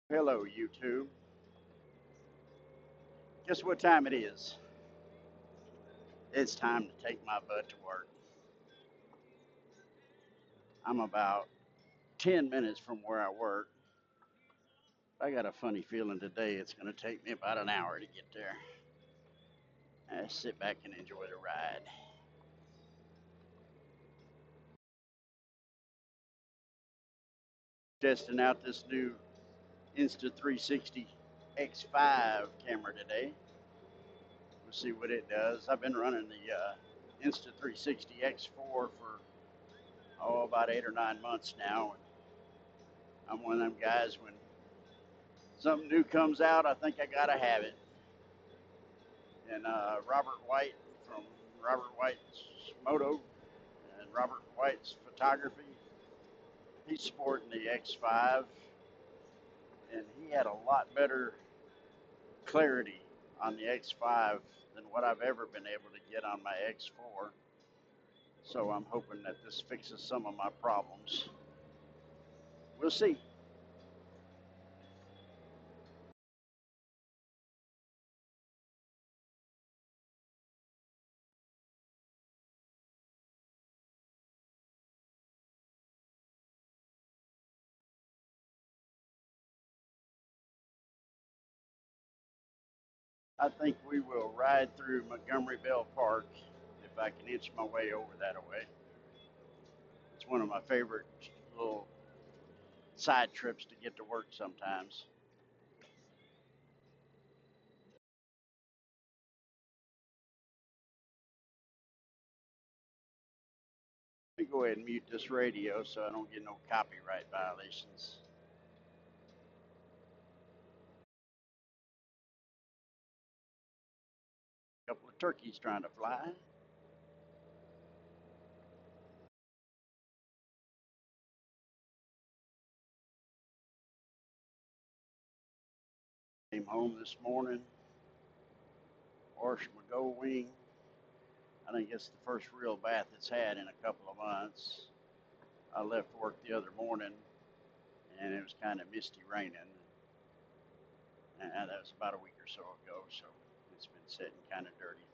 Hello, YouTube. Guess what time it is? It's time to take my butt to work. I'm about 10 minutes from where I work. I got a funny feeling today it's going to take me about an hour to get there. I sit back and enjoy the ride. Testing out this new Insta360 X5 camera today. We'll see what it does. I've been running the Insta360 X4 for about 8 or 9 months now. And I'm one of them guys, when something new comes out, I think I gotta have it. And Robert White from Robert White's Moto and Robert White's Photography, he's sporting the X5, and he had a lot better clarity on the X5 than what I've ever been able to get on my X4. So I'm hoping that this fixes some of my problems. We'll see. I think we will ride through Montgomery Bell Park if I can inch my way over that way. It's one of my favorite little side trips to get to work sometimes. Let me go ahead and mute this radio so I don't get no copyright violations. A couple of turkeys trying to fly. Came home this morning, washed my Goldwing. I think it's the first real bath it's had in a couple of months. I left work the other morning and it was kind of misty raining. And that was about a week or so ago, so it's been sitting kind of dirty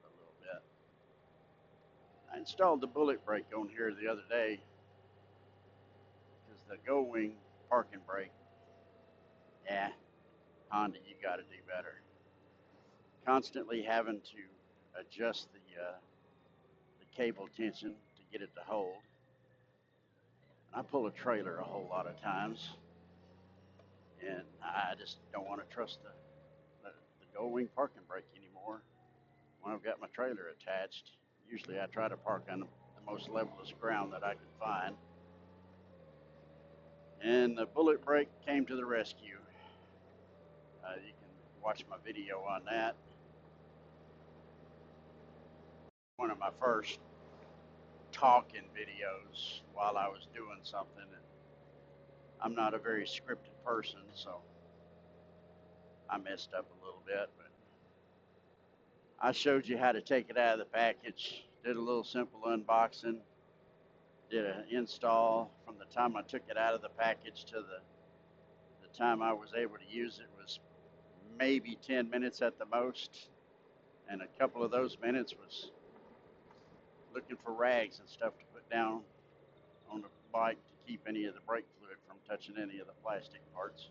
for a little bit. I installed the bullet brake on here the other day because the Goldwing parking brake, yeah, Honda, you got to do better. Constantly having to adjust the cable tension to get it to hold. I pull a trailer a whole lot of times, and I just don't want to trust the Goldwing parking brake anymore. When I've got my trailer attached, usually I try to park on the most levelest ground that I can find. And the bullet brake came to the rescue. You can watch my video on that. One of my first talking videos while I was doing something. And I'm not a very scripted person, so I messed up a little bit, but I showed you how to take it out of the package, did a little simple unboxing, did an install. From the time I took it out of the package to the time I was able to use it was maybe 10 minutes at the most, and a couple of those minutes was looking for rags and stuff to put down on the bike to keep any of the brake fluid from touching any of the plastic parts.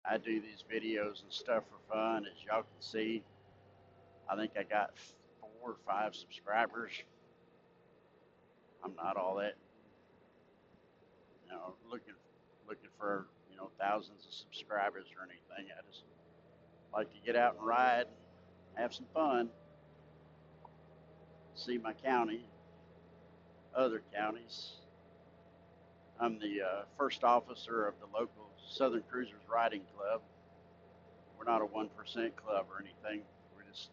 I do these videos and stuff for fun. As y'all can see, I think I got 4 or 5 subscribers. I'm not all that, looking for, thousands of subscribers or anything. I just like to get out and ride, have some fun, see my county, other counties. I'm the first officer of the local Southern Cruisers Riding Club. We're not a 1% club or anything. We're just,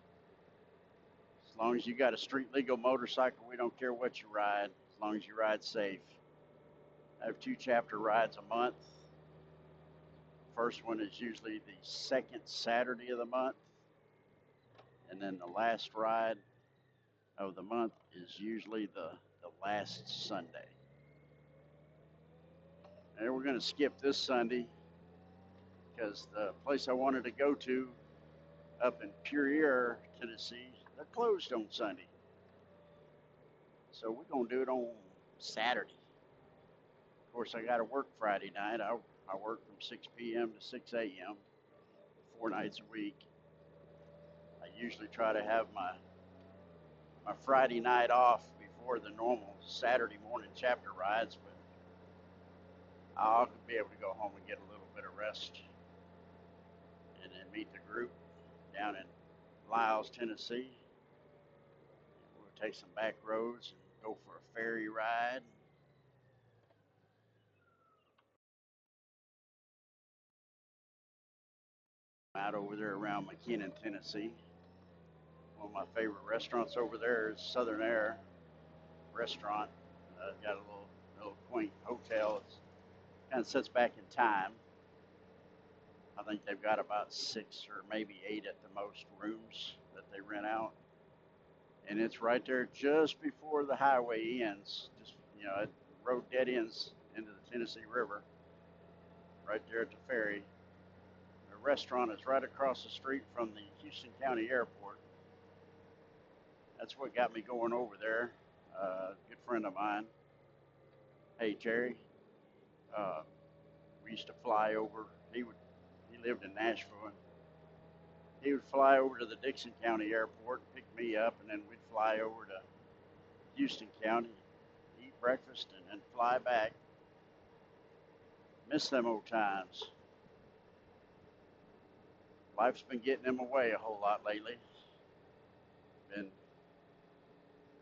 as long as you got a street legal motorcycle, we don't care what you ride, as long as you ride safe. I have 2 chapter rides a month. First one is usually the second Saturday of the month. And then the last ride of the month is usually the last Sunday. And we're going to skip this Sunday because the place I wanted to go to up in Pure, Tennessee, they're closed on Sunday. So we're going to do it on Saturday. Of course, I got to work Friday night. I work from 6 p.m. to 6 a.m. 4 nights a week. I usually try to have my Friday night off before the normal Saturday morning chapter rides, but I'll be able to go home and get a little bit of rest and then meet the group down in Lyles, Tennessee. We'll take some back roads and go for a ferry ride. Out over there around McKinney, Tennessee. One of my favorite restaurants over there is Southern Air Restaurant. Got a little quaint hotel. It kind of sits back in time. I think they've got about 6 or maybe 8 at the most rooms that they rent out. And it's right there just before the highway ends. Just, the road dead ends into the Tennessee River. Right there at the ferry. The restaurant is right across the street from the Houston County Airport. That's what got me going over there. A good friend of mine, hey Jerry, we used to fly over. He lived in Nashville, and he would fly over to the Dixon County Airport, pick me up, and then we'd fly over to Houston County, eat breakfast, and then fly back. Miss them old times. Life's been getting them away a whole lot lately.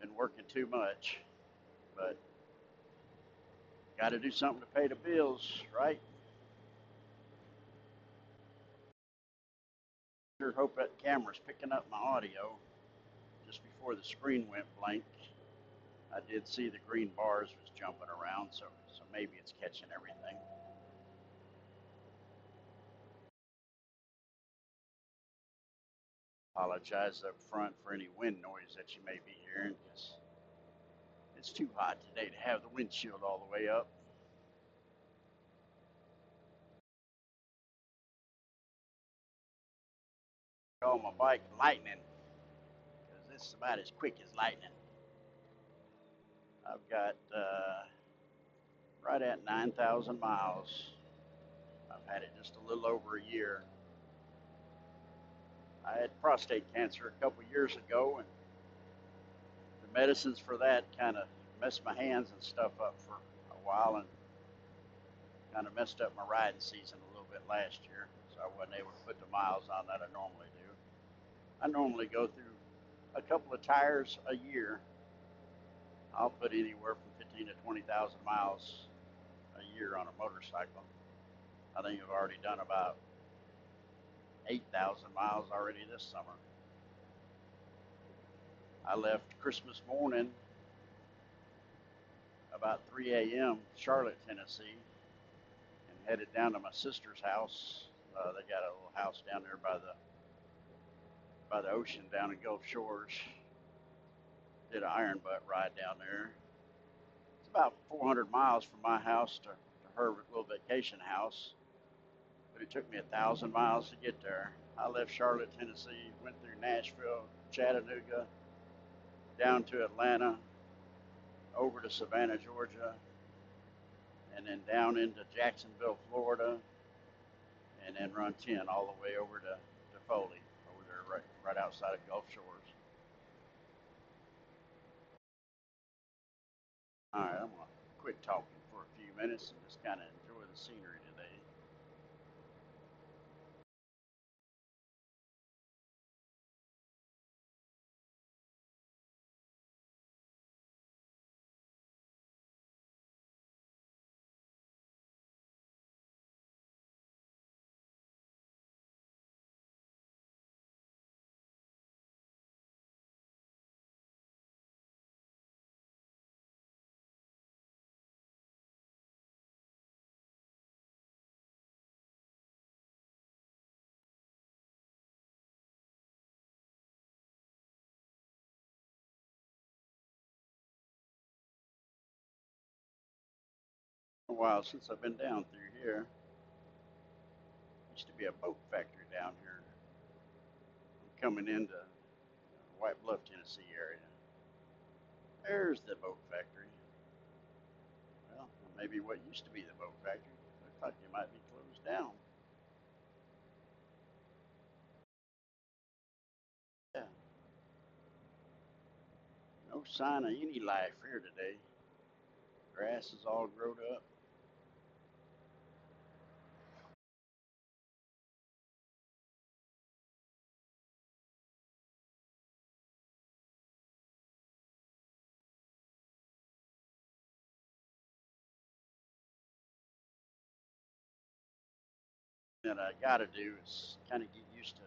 Been working too much, but got to do something to pay the bills, right? Sure hope that camera's picking up my audio. Just before the screen went blank, I did see the green bars was jumping around, so maybe it's catching everything. Apologize up front for any wind noise that you may be hearing, because it's too hot today to have the windshield all the way up. Call my bike lightning, because this is about as quick as lightning. I've got right at 9,000 miles. I've had it just a little over a year. I had prostate cancer a couple years ago, and the medicines for that kind of messed my hands and stuff up for a while, and kind of messed up my riding season a little bit last year, so I wasn't able to put the miles on that I normally do. I normally go through a couple of tires a year. I'll put anywhere from 15 to 20,000 miles a year on a motorcycle. I think I've already done about 8,000 miles already this summer. I left Christmas morning about 3 a.m. Charlotte, Tennessee, and headed down to my sister's house. They got a little house down there by the ocean down in Gulf Shores. Did an iron butt ride down there. It's about 400 miles from my house to her little vacation house, but it took me 1,000 miles to get there. I left Charlotte, Tennessee, went through Nashville, Chattanooga, down to Atlanta, over to Savannah, Georgia, and then down into Jacksonville, Florida, and then run 10 all the way over to Foley, over there right outside of Gulf Shores. All right, I'm going to quit talking for a few minutes and just kind of enjoy the scenery today. A while since I've been down through here. Used to be a boat factory down here. I'm coming into White Bluff, Tennessee area. There's the boat factory. Well, maybe what used to be the boat factory. Looks like it might be closed down. Yeah. No sign of any life here today. Grass is all grown up. That I gotta do is kind of get used to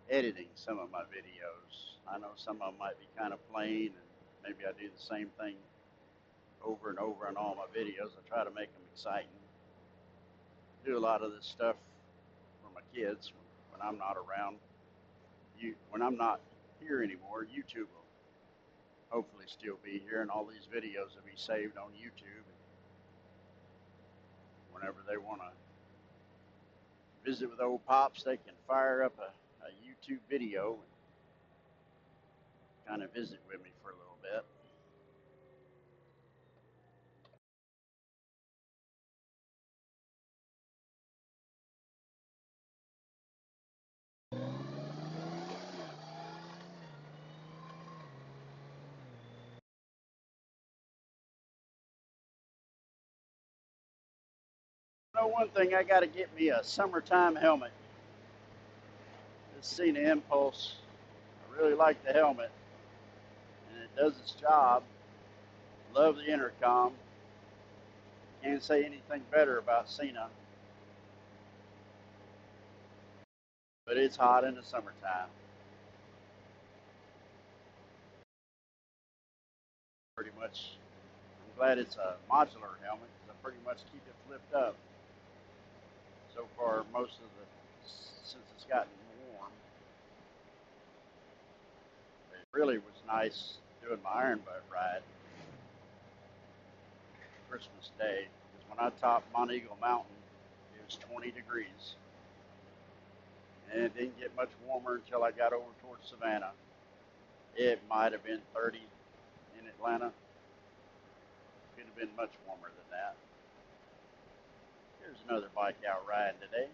editing some of my videos. I know some of them might be kind of plain, and maybe I do the same thing over and over in all my videos. I try to make them exciting. Do a lot of this stuff for my kids when I'm not around. When I'm not here anymore, YouTube will hopefully still be here, and all these videos will be saved on YouTube. Whenever they want to visit with old pops, they can fire up a YouTube video and kind of visit with me for a little bit. You know, one thing, I got to get me a summertime helmet. This Cena Impulse, I really like the helmet, and it does its job. Love the intercom. Can't say anything better about Cena. But it's hot in the summertime. Pretty much, I'm glad it's a modular helmet because I pretty much keep it flipped up. So far, since it's gotten warm. It really was nice doing my iron butt ride Christmas Day, because when I topped Mount Eagle Mountain, it was 20 degrees. And it didn't get much warmer until I got over towards Savannah. It might have been 30 in Atlanta. Could have been much warmer than that. Here's another bike out riding today.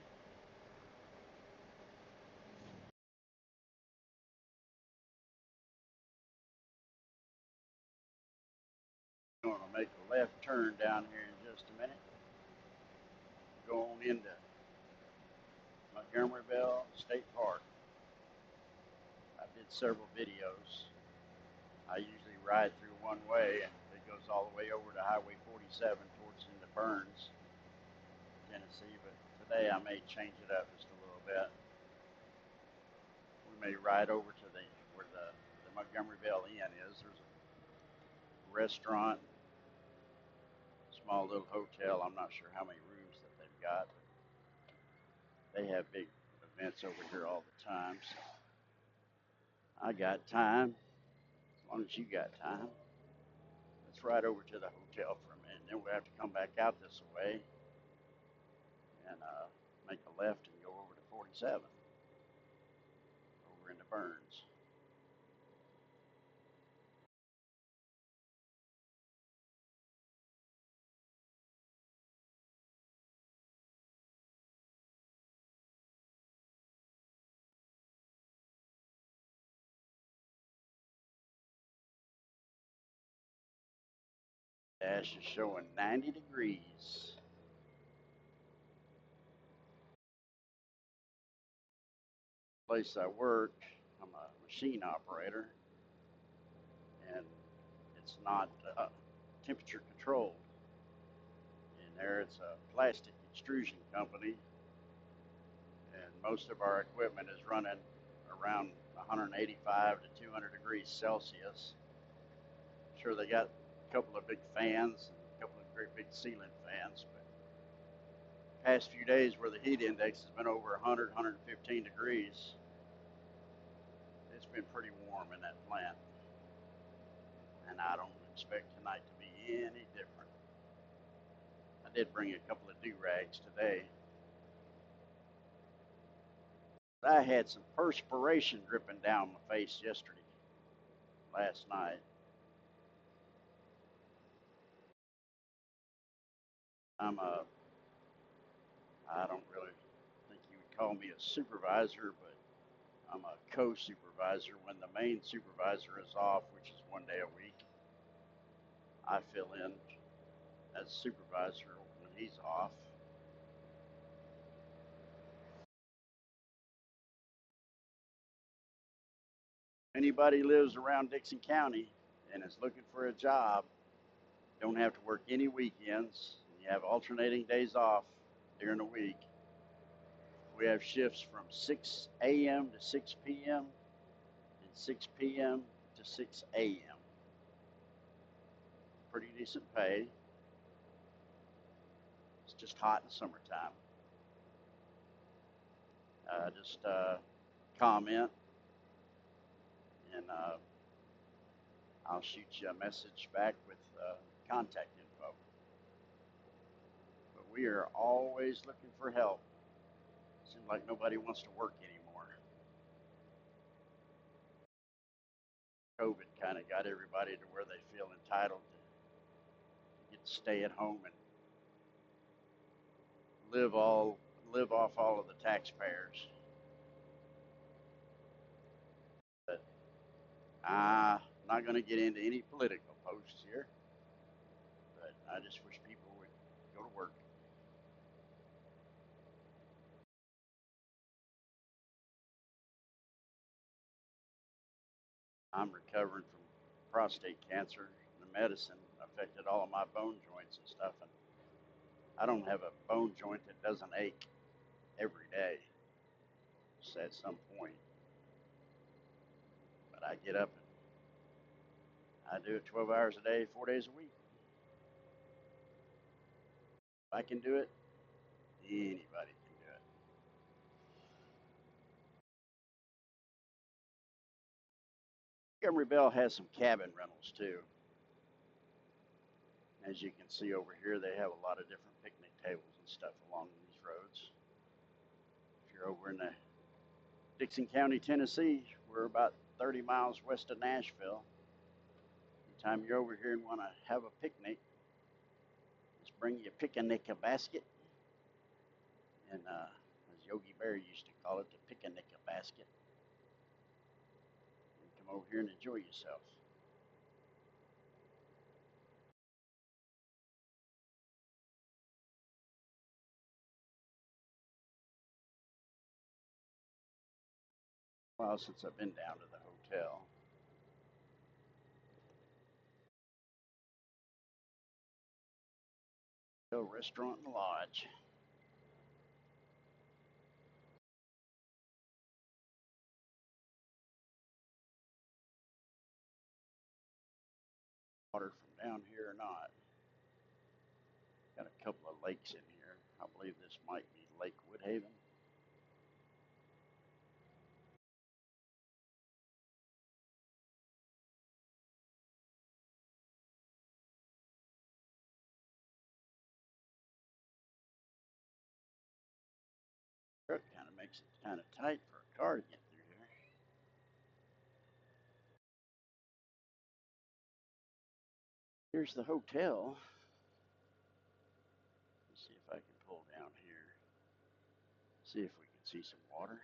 I'm going to make a left turn down here in just a minute. Go on into Montgomeryville State Park. I did several videos. I usually ride through one way, and it goes all the way over to Highway 47 towards into Burns, Tennessee. But today I may change it up just a little bit. We may ride over to where the Montgomeryville Inn is. There's a restaurant, small little hotel. I'm not sure how many rooms that they've got, but they have big events over here all the time. So I got time. As long as you got time. Let's ride over to the hotel for a minute. Then we'll have to come back out this way and make a left and go over to 47 over into Burns. Dash is showing 90 degrees. Place I work, I'm a machine operator, and it's not temperature controlled. In there, it's a plastic extrusion company, and most of our equipment is running around 185 to 200 degrees Celsius. Sure, they got a couple of big fans and a couple of great big ceiling fans, but past few days where the heat index has been over 100, 115 degrees, it's been pretty warm in that plant, and I don't expect tonight to be any different. did bring a couple of do-rags today. I had some perspiration dripping down my face last night. I don't really think you would call me a supervisor, but I'm a co-supervisor. When the main supervisor is off, which is 1 day a week, I fill in as supervisor when he's off. Anybody lives around Dixon County and is looking for a job, don't have to work any weekends. You have alternating days off during the week. We have shifts from 6 a.m. to 6 p.m. and 6 p.m. to 6 a.m. Pretty decent pay. It's just hot in the summertime. Just comment and I'll shoot you a message back with contact info. But we are always looking for help. Seems like nobody wants to work anymore. COVID kind of got everybody to where they feel entitled to get to stay at home and live off all of the taxpayers. But I'm not going to get into any political posts here. But I just wish people would go to work. I'm recovering from prostate cancer. The medicine affected all of my bone joints and stuff, and I don't have a bone joint that doesn't ache every day, just at some point. But I get up and I do it 12 hours a day, 4 days a week. If I can do it, anybody can do it. Montgomery Bell has some cabin rentals too. As you can see over here, they have a lot of different picnic tables and stuff along these roads. If you're over in the Dixon County, Tennessee, we're about 30 miles west of Nashville. Anytime you're over here and want to have a picnic, just bring your picnic basket. And as Yogi Bear used to call it, the picnic basket. And come over here and enjoy yourself. Well, since I've been down to the hotel. Hotel, restaurant, and lodge. Water from down here or not. Got a couple of lakes in here. I believe this might be Lake Woodhaven. Truck kind of makes it kind of tight for a car to get through here. Here's the hotel. Let's see if I can pull down here. See if we can see some water.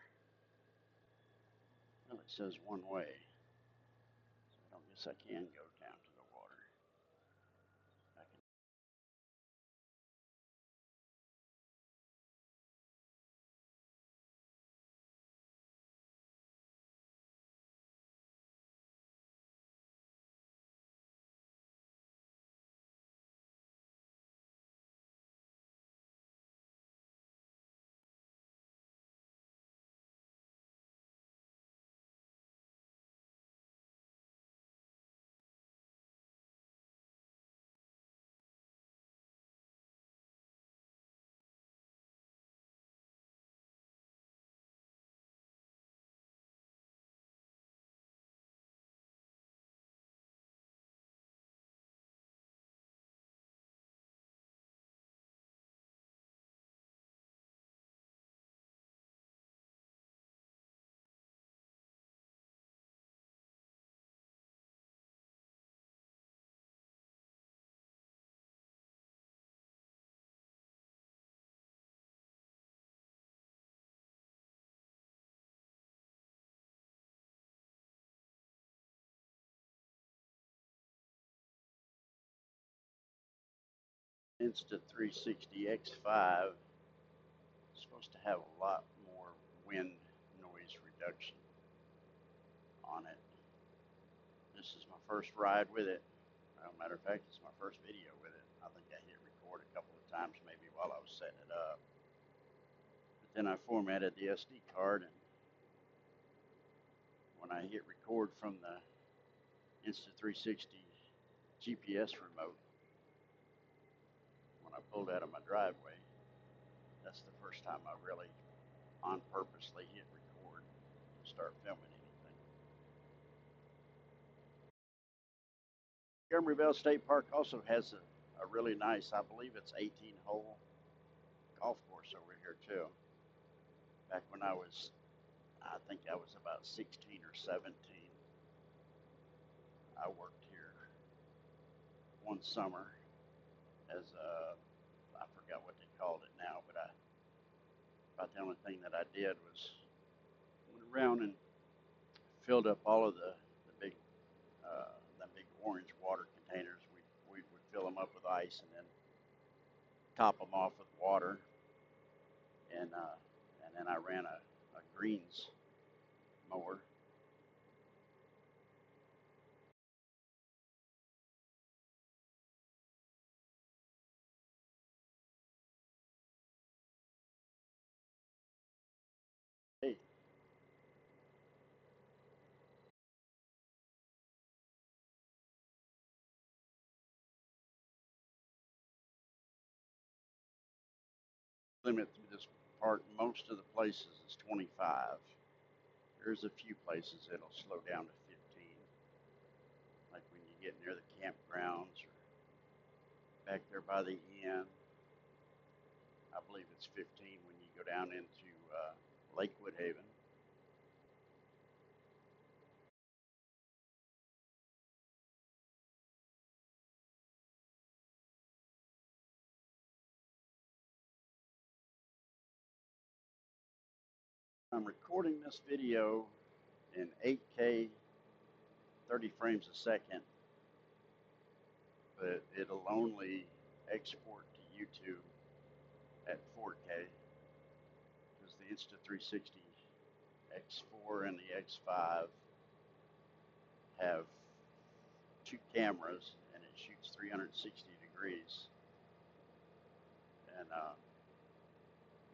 Well, it says one way. So I don't guess I can go down to the water. I can. Insta360 X5 is supposed to have a lot more wind noise reduction on it. This is my first ride with it. Matter of fact, it's my first video with it. I think I hit record a couple of times maybe while I was setting it up. But then I formatted the SD card, and when I hit record from the Insta360 GPS remote, when I pulled out of my driveway, that's the first time I really on purposely hit record and start filming anything. Montgomeryville State Park also has a really nice, I believe it's 18-hole golf course over here too. Back when I think I was about 16 or 17, I worked here one summer as I forgot what they called it now, but about the only thing that I did was went around and filled up all of the big orange water containers. We would fill them up with ice and then top them off with water, and then I ran a greens mower. Hey, limit through this park, most of the places is 25. There's a few places it'll slow down to 15, like when you get near the campgrounds or back there by the inn. I believe it's 15 when you go down into Lakewood Haven. I'm recording this video in 8K, 30 frames a second, but it'll only export to YouTube at 4K because the Insta360 X4 and the X5 have two cameras and it shoots 360 degrees, and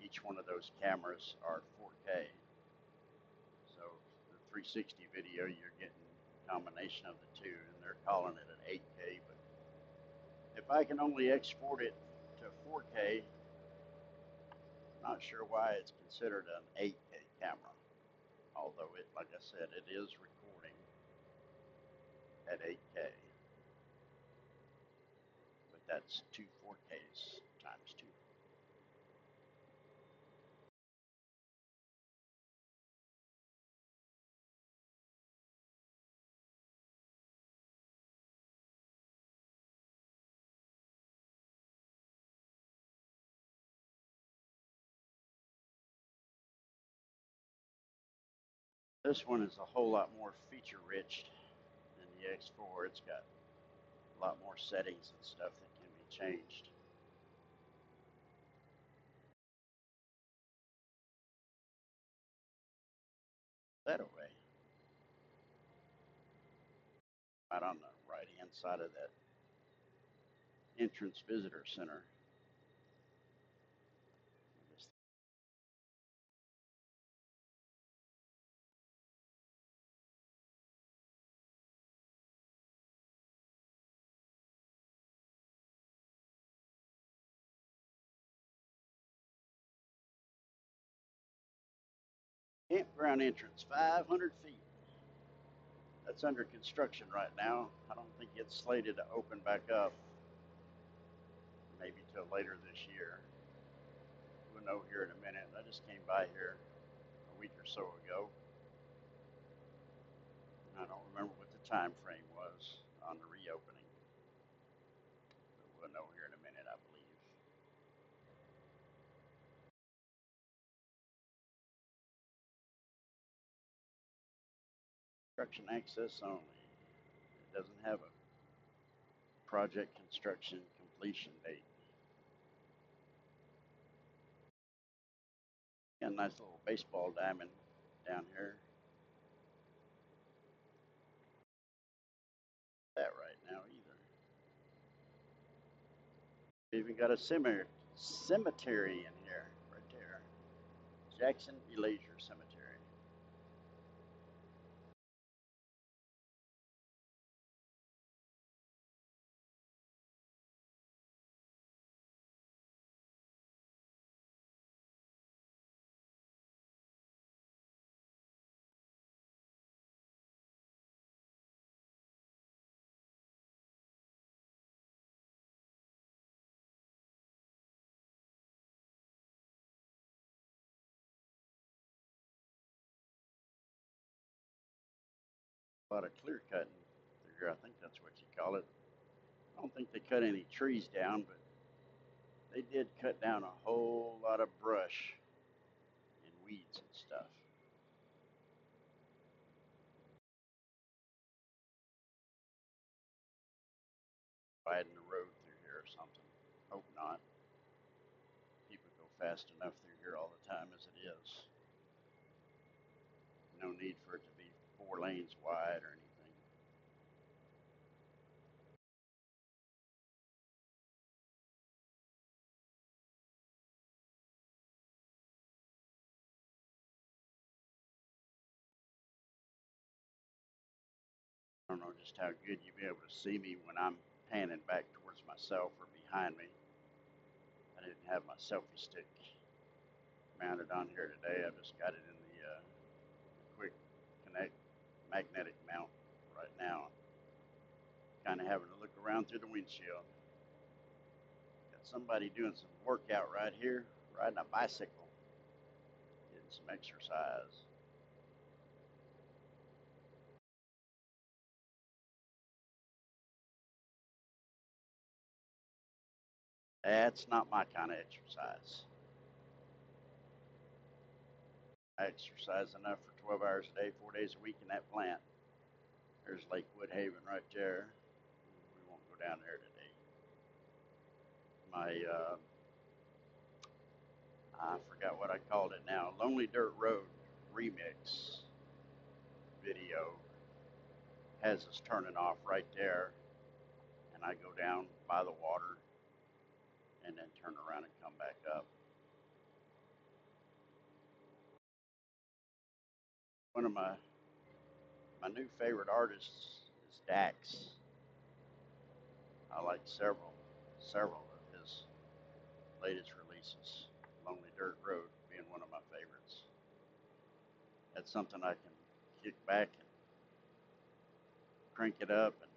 each one of those cameras are 4K. So the 360 video, you're getting a combination of the two, and they're calling it an 8K. But if I can only export it to 4K, not sure why it's considered an 8K camera. Although it, like I said, it is recording at 8K. But that's two 4Ks times two. This one is a whole lot more feature rich than the X4. It's got a lot more settings and stuff that can be changed. That away. Right on the right hand side of that entrance visitor center. Campground entrance, 500 feet. That's under construction right now. I don't think it's slated to open back up maybe till later this year. We'll know here in a minute. I just came by here a week or so ago. I don't remember what the time frame was on the reopening, but we'll know here in a minute, I believe. Construction access only. It doesn't have a project construction completion date. Got a nice little baseball diamond down here. That right now either. Even got a cemetery in here, right there. Jackson Leisure Cemetery. A lot of clear cutting through here. I think that's what you call it. I don't think they cut any trees down, but they did cut down a whole lot of brush and weeds and stuff. Widen the road through here or something. Hope not. People go fast enough through here all the time as it is. No need for it to be 4 lanes wide or anything. I don't know just how good you'll be able to see me when I'm panning back towards myself or behind me. I didn't have my selfie stick mounted on here today. I just got it in the quick connect magnetic mount right now. Kind of having to look around through the windshield. Got somebody doing some workout right here, riding a bicycle, getting some exercise. That's not my kind of exercise. I exercise enough for 12 hours a day, 4 days a week in that plant. There's Lake Woodhaven right there. We won't go down there today. My, I forgot what I called it now, Lonely Dirt Road remix video has us turning off right there. And I go down by the water and then turn around and come back up. One of my new favorite artists is Dax. I like several of his latest releases. Lonely Dirt Road being one of my favorites. That's something I can kick back and crank it up and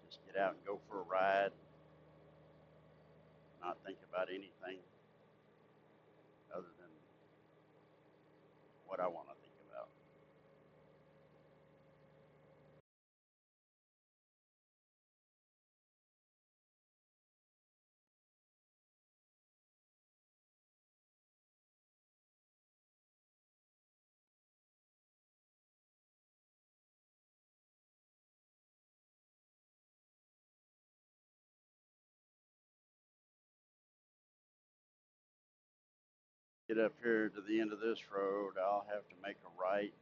just get out and go for a ride. Not think about anything other than what I want to think about. Get up here to the end of this road, I'll have to make a right.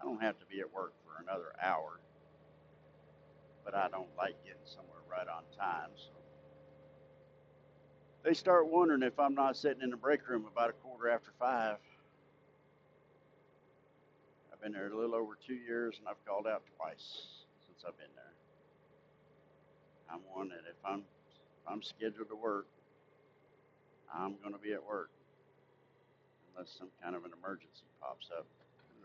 I don't have to be at work for another hour, but I don't like getting somewhere right on time. So they start wondering if I'm not sitting in the break room about 5:15. I've been there a little over 2 years, and I've called out twice since I've been there. I'm one that if I'm scheduled to work, I'm going to be at work unless some kind of an emergency pops up.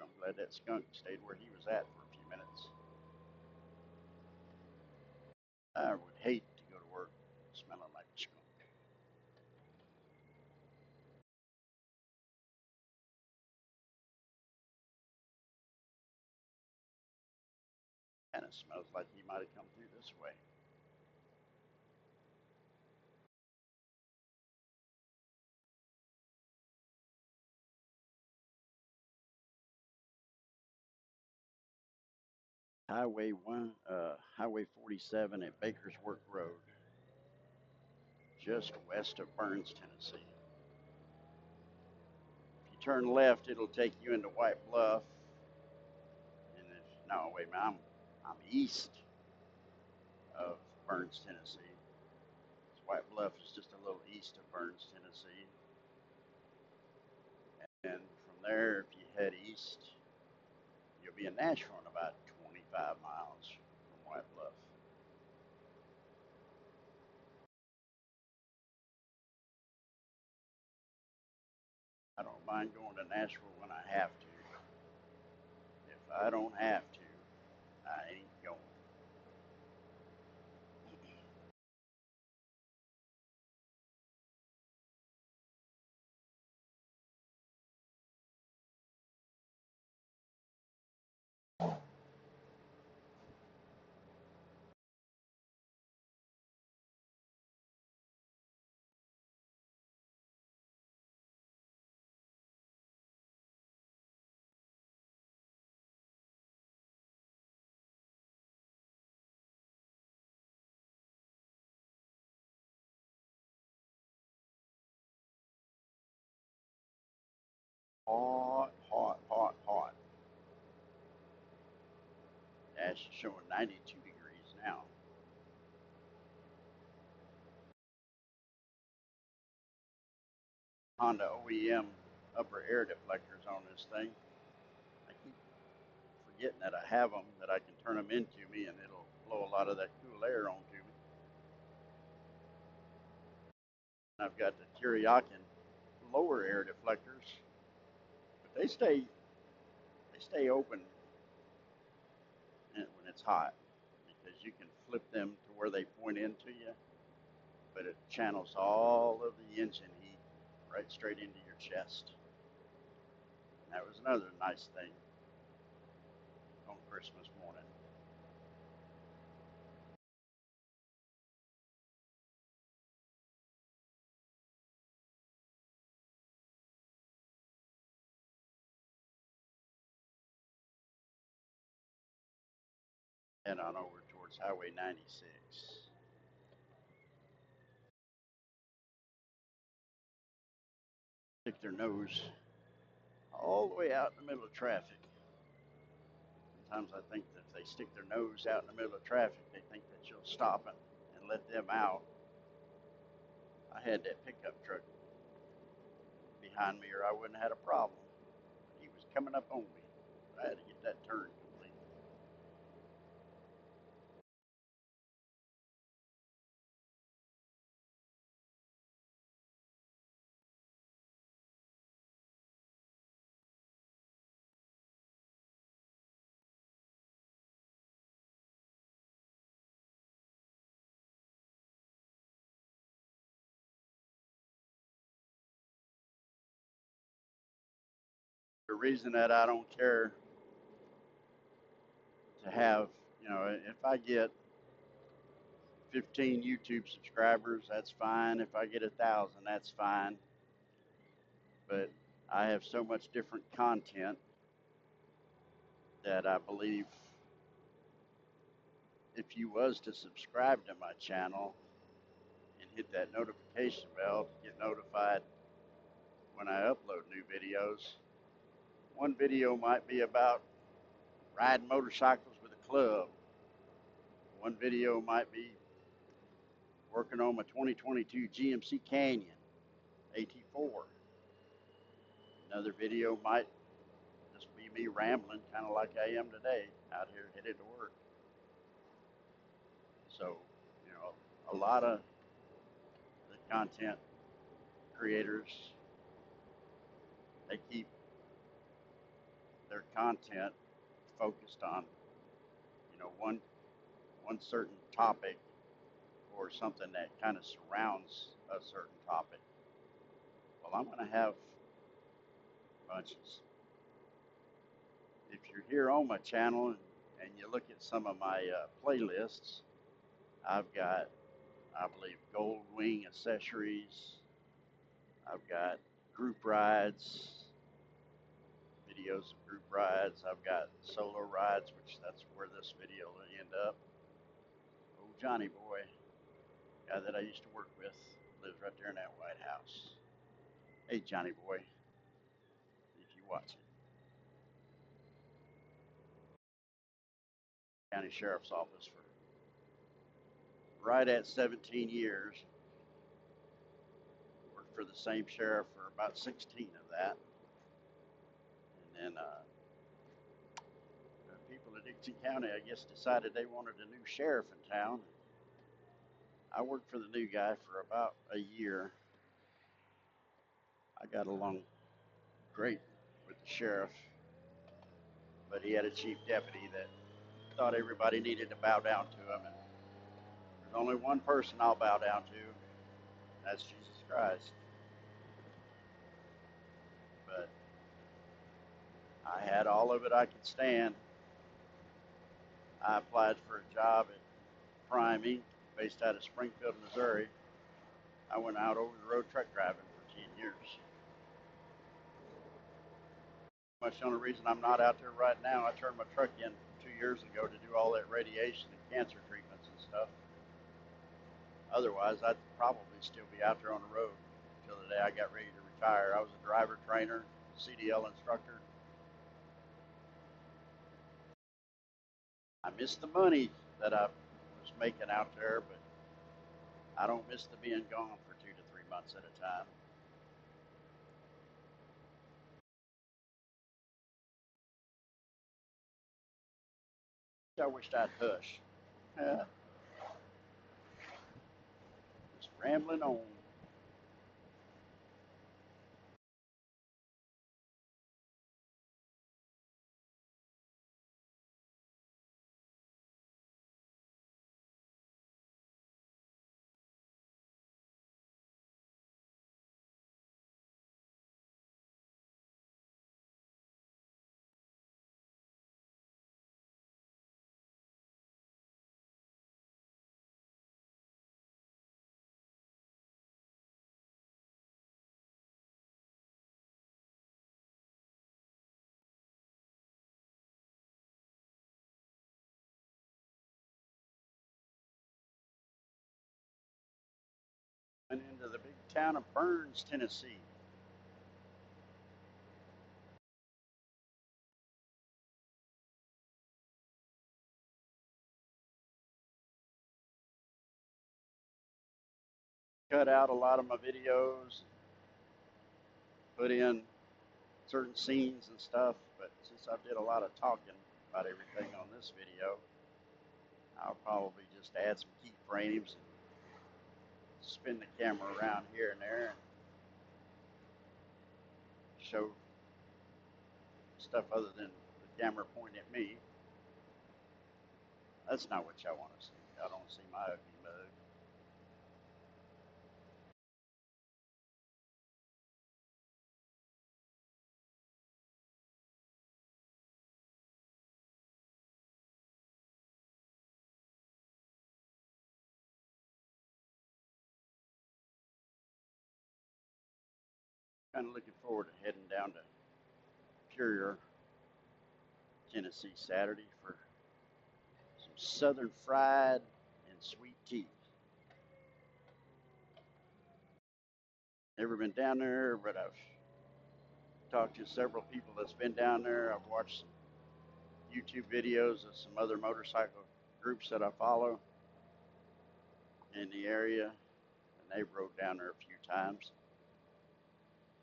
I'm glad that skunk stayed where he was at for a few minutes. I would hate to go to work smelling like a skunk. Kind of smells like he might have come through this way. Highway 47 at Bakersworth Road, just west of Burns, Tennessee. turn left, it'll take you into White Bluff. And no, wait a minute, I'm east of Burns, Tennessee. White Bluff is just a little east of Burns, Tennessee. And from there, if you head east, you'll be in Nashville in about 25 miles from White Bluff. I don't mind going to Nashville when I have to. If I don't have to, I ain't going. Hot, hot, hot, hot. Dash is showing 92 degrees now. Honda OEM upper air deflectors on this thing. I keep forgetting that I have them, that I can turn them into me, and it'll blow a lot of that cool air onto me. And I've got the Kiriakin lower air deflectors, but they stay open when it's hot, because you can flip them to where they point into you, but it channels all of the engine heat right straight into your chest. And that was another nice thing on Christmas morning. And on over towards Highway 96. Stick their nose all the way out in the middle of traffic. Sometimes I think that if they stick their nose out in the middle of traffic, they think that you'll stop and let them out. I had that pickup truck behind me, or I wouldn't have had a problem. He was coming up on me. I had to get that turned complete. The reason that I don't care to have, if I get 15 YouTube subscribers, that's fine. If I get 1,000, that's fine. But I have so much different content that I believe if you was to subscribe to my channel and hit that notification bell to get notified when I upload new videos, one video might be about riding motorcycles with a club. One video might be working on my 2022 GMC Canyon AT4. Another video might just be me rambling, kind of like I am today, out here headed to work. So, a lot of the content creators, they keep their content focused on, one certain topic or something that kind of surrounds a certain topic. Well, I'm going to have bunches. If you're here on my channel and you look at some of my playlists, I've got, I believe, Goldwing accessories. I've got group rides, videos of group rides. I've got solo rides, which that's where this video will end up. Oh, Johnny boy, guy that I used to work with, lives right there in that White House. Hey, Johnny boy. watch it. County Sheriff's Office for right at 17 years. Worked for the same sheriff for about 16 of that. And then the people of Dixie County, I guess, decided they wanted a new sheriff in town. I worked for the new guy for about a year. I got along great with the sheriff, but he had a chief deputy that thought everybody needed to bow down to him. And there's only one person I'll bow down to, and that's Jesus Christ. But I had all of it I could stand. I applied for a job at Prime Inc., based out of Springfield, Missouri. I went out over the road truck driving for 10 years. Much the only reason I'm not out there right now, I turned my truck in 2 years ago to do all that radiation and cancer treatments and stuff. Otherwise, I'd probably still be out there on the road until the day I got ready to retire. I was a driver trainer, CDL instructor. I miss the money that I was making out there, but I don't miss the being gone for 2 to 3 months at a time. I wished I'd hush. Just rambling on. Went into the big town of Burns, Tennessee. Cut out a lot of my videos, put in certain scenes and stuff, but since I did a lot of talking about everything on this video, I'll probably just add some keyframes and spin the camera around here and there and show stuff other than the camera pointing at me. That's not what y'all want to see. Y'all don't see my ugly mug. Kind of looking forward to heading down to Superior, Tennessee Saturday for some southern fried and sweet tea. Never been down there, but I've talked to several people that's been down there. I've watched some YouTube videos of some other motorcycle groups that I follow in the area, and they've rode down there a few times.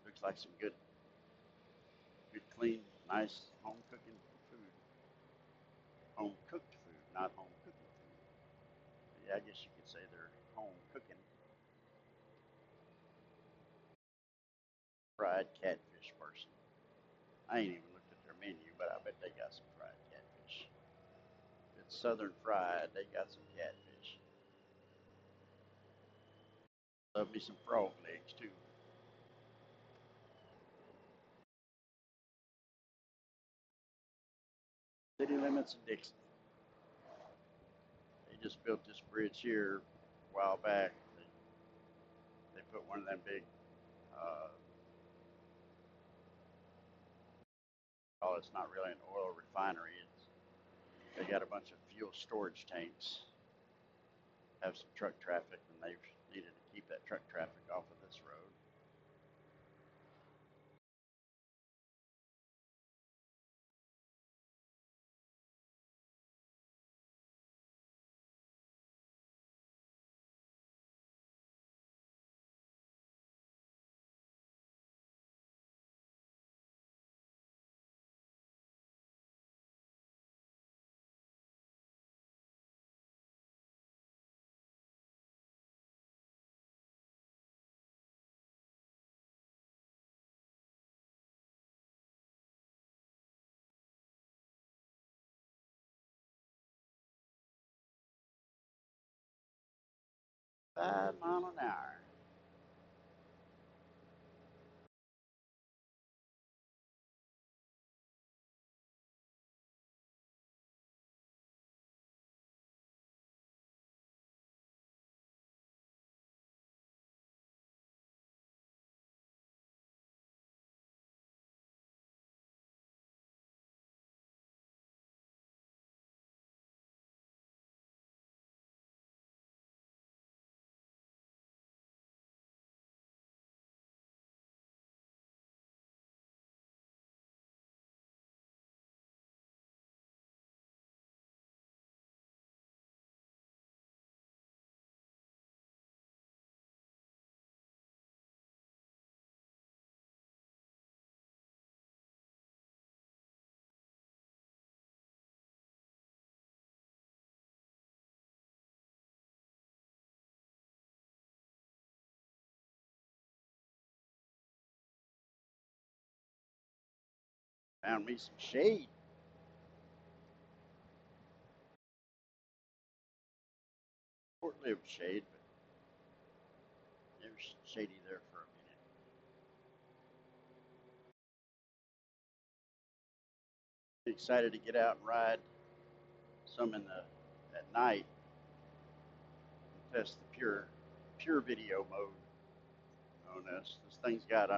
Looks like some good, clean, nice home cooking food. Home cooked food, not home cooking food. Yeah, I guess you could say they're home cooking. Fried catfish person. I ain't even looked at their menu, but I bet they got some fried catfish. If it's southern fried, they got some catfish. Love me some frog legs too. City limits in Dixie. They just built this bridge here a while back. They put one of them big, oh, it's not really an oil refinery. They got a bunch of fuel storage tanks. Have some truck traffic, and they've needed to keep that truck traffic off of this road. 5 miles an hour. Found me some shade. Short-lived shade, but it was shady there for a minute. Excited to get out and ride some at night and test the pure video mode on this. This thing's got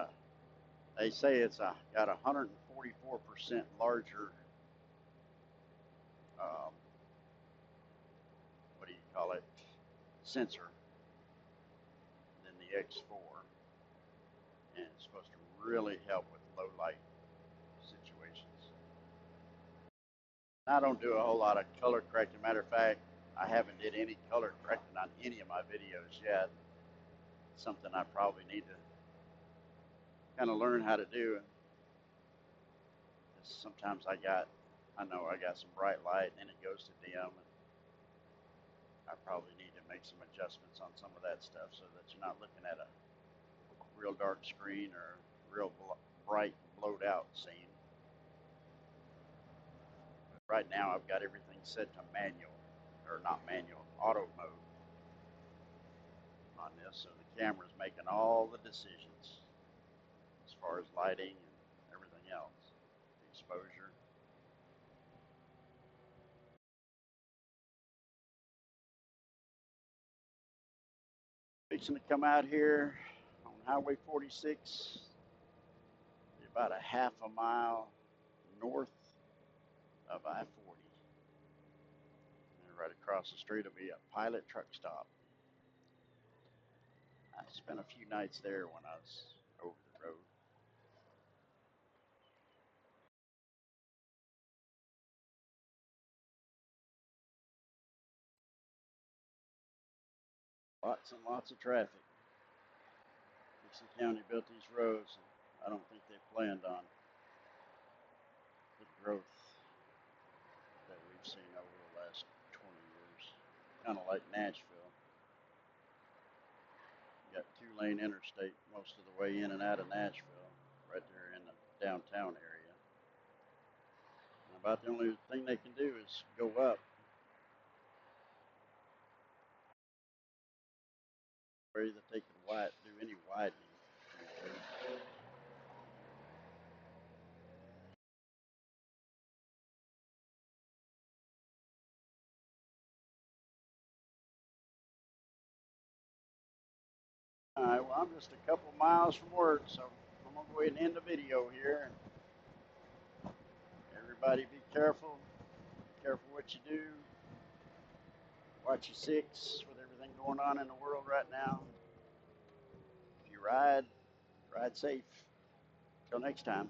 they say it's got 144% larger, what do you call it, sensor than the X4, and it's supposed to really help with low light situations. I don't do a whole lot of color correcting. Matter of fact, I haven't did any color correcting on any of my videos yet. It's something I probably need to kind of learn how to do. Sometimes I know I got some bright light and then it goes to dim, and I probably need to make some adjustments on some of that stuff so that you're not looking at a real dark screen or real bright blowed out scene. But right now I've got everything set to auto mode on this, so the camera's making all the decisions as far as lighting and everything else, exposure. Fixing to come out here on Highway 46, about a half a mile north of I-40. And right across the street will be a Pilot truck stop. I spent a few nights there when I was over the road. Lots and lots of traffic. Dixon County built these roads, and I don't think they planned on the growth that we've seen over the last 20 years. Kind of like Nashville. You got 2-lane interstate most of the way in and out of Nashville, right there in the downtown area. And about the only thing they can do is go up. Way that they can do any widening. All right, well, I'm just a couple miles from work, so I'm going to go ahead and end the video here. And everybody be careful. Be careful what you do. Watch your six with everything going on in the world right now. If you ride safe. Till next time.